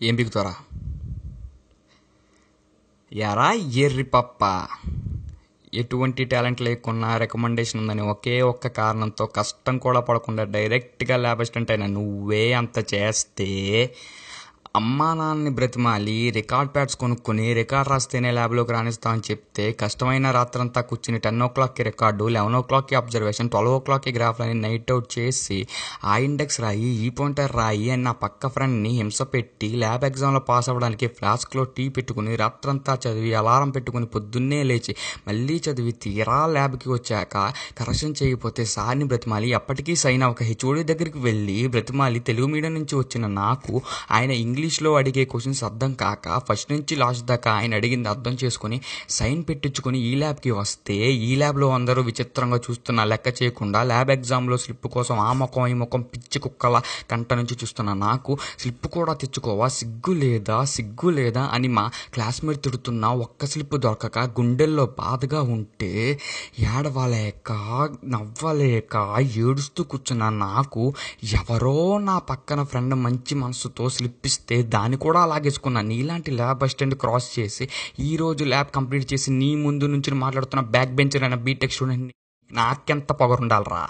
ఏం బిగుతారా యారా ఎర్రి పప్ప ఎటువంటి టాలెంట్ లేకున్నా రికమెండేషన్ ఉందని ఒకే ఒక్క కారణంతో కష్టం కూడా పడకుండా డైరెక్ట్గా ల్యాబ్ అసిస్టెంట్ అయినా నువ్వే అంత చేస్తే అమ్మా నాన్నని బ్రతిమాలి రికార్డ్ ప్యాడ్స్ కొనుక్కొని రికార్డ్ రాస్తేనే ల్యాబ్లోకి రాణిస్తామని చెప్తే కష్టమైన రాత్రంతా కూర్చుని 10 o'clockకి రికార్డు, 11 o'clockకి అబ్జర్వేషన్, 12 o'clockకి గ్రాఫ్లని నైట్ అవుట్ చేసి ఆ ఇండెక్స్ రాయి, ఈ పాయింటర్ రాయి అని నా పక్క ఫ్రెండ్ని హింస పెట్టి ల్యాబ్ ఎగ్జామ్లో పాస్ అవ్వడానికి ఫ్లాస్క్లో టీ పెట్టుకుని రాత్రంతా చదివి అలారం పెట్టుకుని పొద్దున్నే లేచి మళ్ళీ చదివి తీరా ల్యాబ్కి వచ్చాక కరెక్షన్ చేయకపోతే సార్ని బ్రతిమాలి ఎప్పటికీ సైన్ అవ్వక హెచ్ఓడి దగ్గరికి వెళ్ళి బ్రతిమాలి తెలుగు మీడియం నుంచి వచ్చిన నాకు ఆయన ఇంగ్లీష్లో అడిగే క్వశ్చన్స్ అర్థం కాక ఫస్ట్ నుంచి లాస్ట్ దాకా ఆయన అడిగింది అర్థం చేసుకుని సైన్ పెట్టించుకొని ఈ ల్యాబ్కి వస్తే ఈ ల్యాబ్లో అందరూ విచిత్రంగా చూస్తున్నా లెక్క చేయకుండా ల్యాబ్ ఎగ్జామ్లో స్లిప్ కోసం ఆ ముఖం ఈ ముఖం పిచ్చి కుక్కల కంట నుంచి చూస్తున్నా నాకు స్లిప్ కూడా తెచ్చుకోవా సిగ్గు లేదా అని మా క్లాస్మేట్ తిడుతున్నా ఒక్క స్లిప్ దొరకక గుండెల్లో బాధగా ఉంటే ఏడవలేక నవ్వలేక ఏడుస్తూ కూర్చున్న నాకు ఎవరో నా పక్కన ఫ్రెండ్ మంచి మనసుతో స్లిప్ ఇస్తే దాన్ని కూడా అలాగేసుకున్నా. నీలాంటి ల్యాబ్ అసిస్టెంట్ క్రాస్ చేసి ఈరోజు ల్యాబ్ కంప్లీట్ చేసి నీ ముందు నుంచి మాట్లాడుతున్న బ్యాక్ బెంచర్ అయిన బీటెక్ స్టూడెంట్ నాకెంత పొగరుండాలరా.